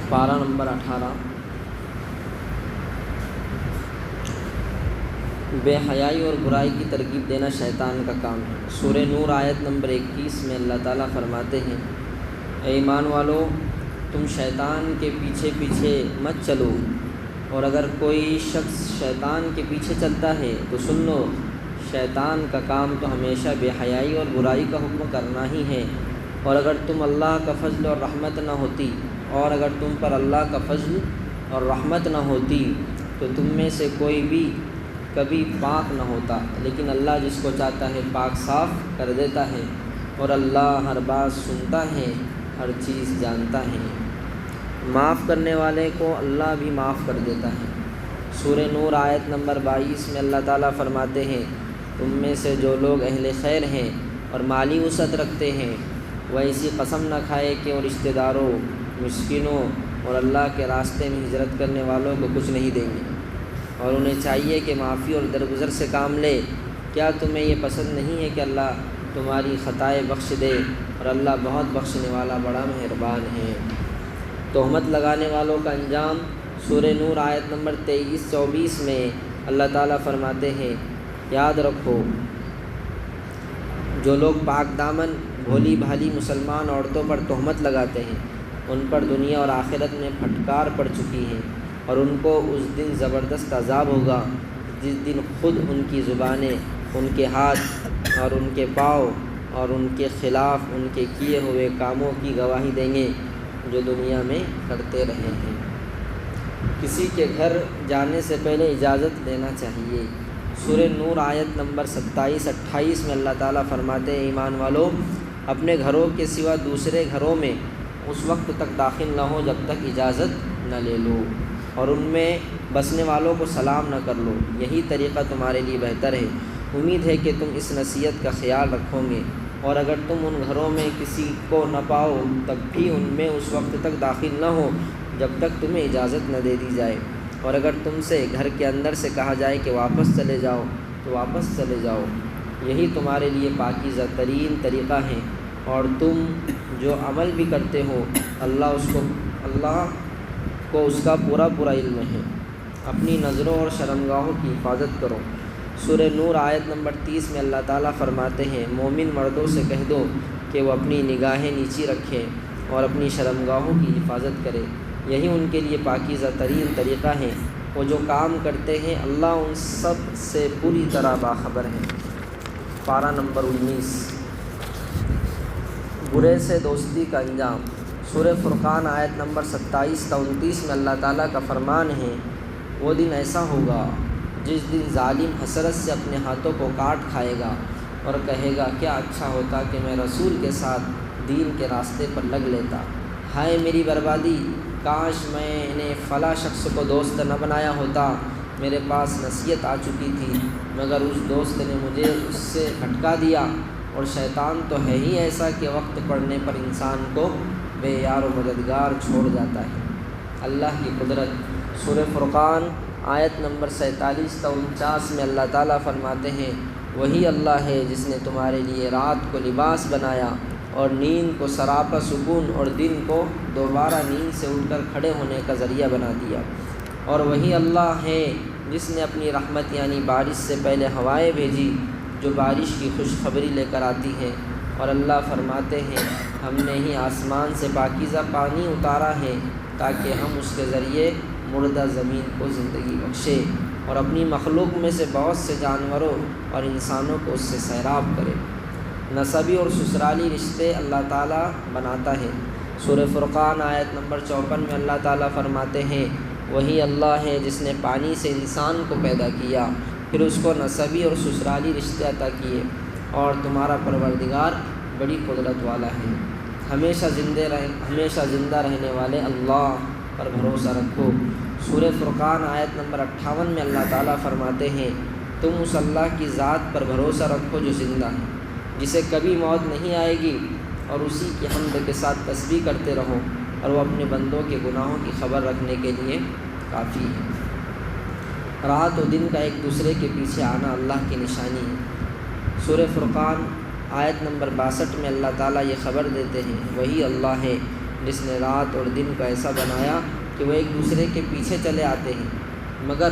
پارہ نمبر 18 بے حیائی اور برائی کی ترغیب دینا شیطان کا کام ہے۔ سورہ نور آیت نمبر 21 میں اللہ تعالیٰ فرماتے ہیں، اے ایمان والو، تم شیطان کے پیچھے پیچھے مت چلو، اور اگر کوئی شخص شیطان کے پیچھے چلتا ہے تو سن لو، شیطان کا کام تو ہمیشہ بے حیائی اور برائی کا حکم کرنا ہی ہے، اور اگر تم اللہ کا فضل اور رحمت نہ ہوتی اور اگر تم پر اللہ کا فضل اور رحمت نہ ہوتی تو تم میں سے کوئی بھی کبھی پاک نہ ہوتا، لیکن اللہ جس کو چاہتا ہے پاک صاف کر دیتا ہے، اور اللہ ہر بات سنتا ہے، ہر چیز جانتا ہے۔ معاف کرنے والے کو اللہ بھی معاف کر دیتا ہے۔ سورہ نور آیت نمبر 22 میں اللہ تعالیٰ فرماتے ہیں، تم میں سے جو لوگ اہل خیر ہیں اور مالی وسعت رکھتے ہیں وہ ایسی قسم نہ کھائے کہ وہ رشتہ داروں، مسکینوں اور اللہ کے راستے میں ہجرت کرنے والوں کو کچھ نہیں دیں گے، اور انہیں چاہیے کہ معافی اور درگزر سے کام لے۔ کیا تمہیں یہ پسند نہیں ہے کہ اللہ تمہاری خطائیں بخش دے، اور اللہ بہت بخشنے والا بڑا مہربان ہے۔ تہمت لگانے والوں کا انجام سورہ نور آیت نمبر 23-24 میں اللہ تعالیٰ فرماتے ہیں، یاد رکھو، جو لوگ پاک دامن بھولی بھالی مسلمان عورتوں پر تہمت لگاتے ہیں ان پر دنیا اور آخرت میں پھٹکار پڑ چکی ہے، اور ان کو اس دن زبردست عذاب ہوگا جس دن خود ان کی زبانیں، ان کے ہاتھ اور ان کے پاؤں اور ان کے خلاف ان کے کیے ہوئے کاموں کی گواہی دیں گے جو دنیا میں کرتے رہے ہیں۔ کسی کے گھر جانے سے پہلے اجازت لینا چاہیے۔ سورہ نور آیت نمبر 27-28 میں اللہ تعالیٰ فرماتے ہیں، ایمان والو، اپنے گھروں کے سوا دوسرے گھروں میں اس وقت تک داخل نہ ہو جب تک اجازت نہ لے لو، اور ان میں بسنے والوں کو سلام نہ کر لو، یہی طریقہ تمہارے لیے بہتر ہے۔ امید ہے کہ تم اس نصیحت کا خیال رکھو گے، اور اگر تم ان گھروں میں کسی کو نہ پاؤ تب بھی ان میں اس وقت تک داخل نہ ہو جب تک تمہیں اجازت نہ دے دی جائے، اور اگر تم سے گھر کے اندر سے کہا جائے کہ واپس چلے جاؤ تو واپس چلے جاؤ، یہی تمہارے لیے پاکیزہ ترین طریقہ ہے، اور تم جو عمل بھی کرتے ہو اللہ کو اس کا پورا علم ہے۔ اپنی نظروں اور شرمگاہوں کی حفاظت کرو۔ سورہ نور آیت نمبر 30 میں اللہ تعالیٰ فرماتے ہیں، مومن مردوں سے کہہ دو کہ وہ اپنی نگاہیں نیچی رکھیں اور اپنی شرمگاہوں کی حفاظت کرے، یہی ان کے لیے پاکیزہ ترین طریقہ ہے۔ وہ جو کام کرتے ہیں اللہ ان سب سے پوری طرح باخبر ہے۔ پارہ نمبر 19 برے سے دوستی کا انجام۔ سورہ فرقان آیت نمبر 27-29 میں اللہ تعالیٰ کا فرمان ہے، وہ دن ایسا ہوگا جس دن ظالم حسرت سے اپنے ہاتھوں کو کاٹ کھائے گا اور کہے گا، کیا اچھا ہوتا کہ میں رسول کے ساتھ دین کے راستے پر لگ لیتا، ہائے میری بربادی، کاش میں نے فلاں شخص کو دوست نہ بنایا ہوتا، میرے پاس نصیحت آ چکی تھی مگر اس دوست نے مجھے اس سے ہٹکا دیا، اور شیطان تو ہے ہی ایسا کہ وقت پڑنے پر انسان کو بے یار و مددگار چھوڑ جاتا ہے۔ اللہ کی قدرت۔ سورہ فرقان آیت نمبر 47-49 میں اللہ تعالیٰ فرماتے ہیں، وہی اللہ ہے جس نے تمہارے لیے رات کو لباس بنایا اور نیند کو سراپا سکون اور دن کو دوبارہ نیند سے اٹھ کر کھڑے ہونے کا ذریعہ بنا دیا، اور وہی اللہ ہے جس نے اپنی رحمت یعنی بارش سے پہلے ہوائیں بھیجی جو بارش کی خوشخبری لے کر آتی ہے، اور اللہ فرماتے ہیں، ہم نے ہی آسمان سے پاکیزہ پانی اتارا ہے تاکہ ہم اس کے ذریعے مردہ زمین کو زندگی بخشے، اور اپنی مخلوق میں سے بہت سے جانوروں اور انسانوں کو اس سے سیراب کرے۔ نسبی اور سسرالی رشتے اللہ تعالیٰ بناتا ہے۔ سورہ فرقان آیت نمبر 54 میں اللہ تعالیٰ فرماتے ہیں، وہی اللہ ہے جس نے پانی سے انسان کو پیدا کیا، پھر اس کو نسبی اور سسرالی رشتے عطا کیے، اور تمہارا پروردگار بڑی قدرت والا ہے۔ ہمیشہ زندہ رہنے والے اللہ پر بھروسہ رکھو۔ سورہ فرقان آیت نمبر 58 میں اللہ تعالیٰ فرماتے ہیں، تم اس اللہ کی ذات پر بھروسہ رکھو جو زندہ ہے، جسے کبھی موت نہیں آئے گی، اور اسی کی حمد کے ساتھ تسبیح کرتے رہو، اور وہ اپنے بندوں کے گناہوں کی خبر رکھنے کے لیے کافی ہے۔ رات و دن کا ایک دوسرے کے پیچھے آنا اللہ کی نشانی ہے۔ سورہ فرقان آیت نمبر 62 میں اللہ تعالیٰ یہ خبر دیتے ہیں، وہی اللہ ہے جس نے رات اور دن کو ایسا بنایا کہ وہ ایک دوسرے کے پیچھے چلے آتے ہیں، مگر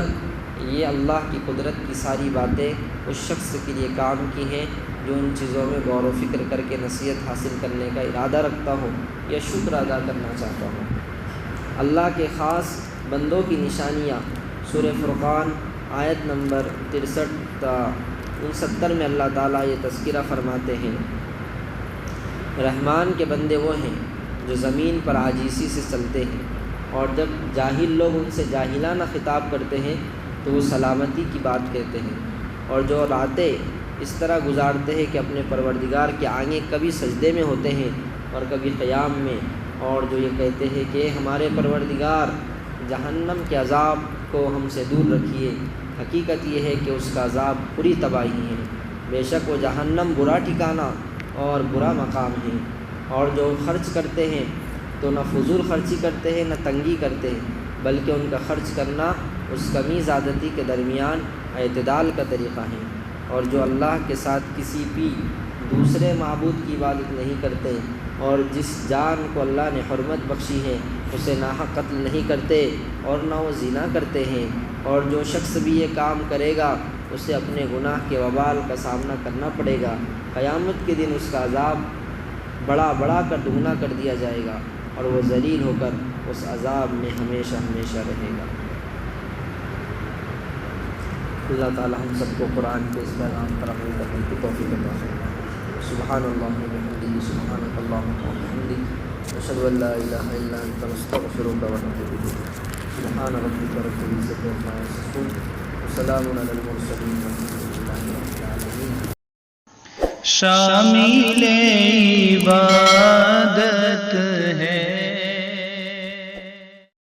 یہ اللہ کی قدرت کی ساری باتیں اس شخص کے لیے کام کی ہیں جو ان چیزوں میں غور و فکر کر کے نصیحت حاصل کرنے کا ارادہ رکھتا ہو یا شکر ادا کرنا چاہتا ہو۔ اللہ کے خاص بندوں کی نشانیاں سورہ فرقان آیت نمبر 63 تا 69 میں اللہ تعالیٰ یہ تذکرہ فرماتے ہیں، رحمان کے بندے وہ ہیں جو زمین پر عاجزی سے چلتے ہیں، اور جب جاہل لوگ ان سے جاہلانہ خطاب کرتے ہیں تو وہ سلامتی کی بات کہتے ہیں، اور جو راتیں اس طرح گزارتے ہیں کہ اپنے پروردگار کے آگے کبھی سجدے میں ہوتے ہیں اور کبھی قیام میں، اور جو یہ کہتے ہیں کہ ہمارے پروردگار جہنم کے عذاب کو ہم سے دور رکھیے، حقیقت یہ ہے کہ اس کا عذاب پوری تباہی ہے، بے شک وہ جہنم برا ٹھکانہ اور برا مقام ہے۔ اور جو خرچ کرتے ہیں تو نہ فضول خرچی کرتے ہیں نہ تنگی کرتے ہیں، بلکہ ان کا خرچ کرنا اس کمی زیادتی کے درمیان اعتدال کا طریقہ ہے، اور جو اللہ کے ساتھ کسی بھی دوسرے معبود کی عبادت نہیں کرتے، اور جس جان کو اللہ نے حرمت بخشی ہے اسے ناحق قتل نہیں کرتے اور نہ وہ زنا کرتے ہیں، اور جو شخص بھی یہ کام کرے گا اسے اپنے گناہ کے وبال کا سامنا کرنا پڑے گا، قیامت کے دن اس کا عذاب بڑا کر دگنا کر دیا جائے گا، اور وہ ذلیل ہو کر اس عذاب میں ہمیشہ ہمیشہ رہے گا۔ اللہ تعالی ہم سب کو قرآن کے اس پیغام پر عمل کرنے کی توفیق عطا فرمائے۔ سبحان اللہ و بحمدہ، سبحانک اللہم و بحمدک، اشہد ان لا الہ الا انت، نستغفرک و نتوب الیک۔ سبحان ربک رب العزۃ عما یصفون، وسلام علی المرسلین، والحمد للہ رب العالمین۔ شامل عبادت ہے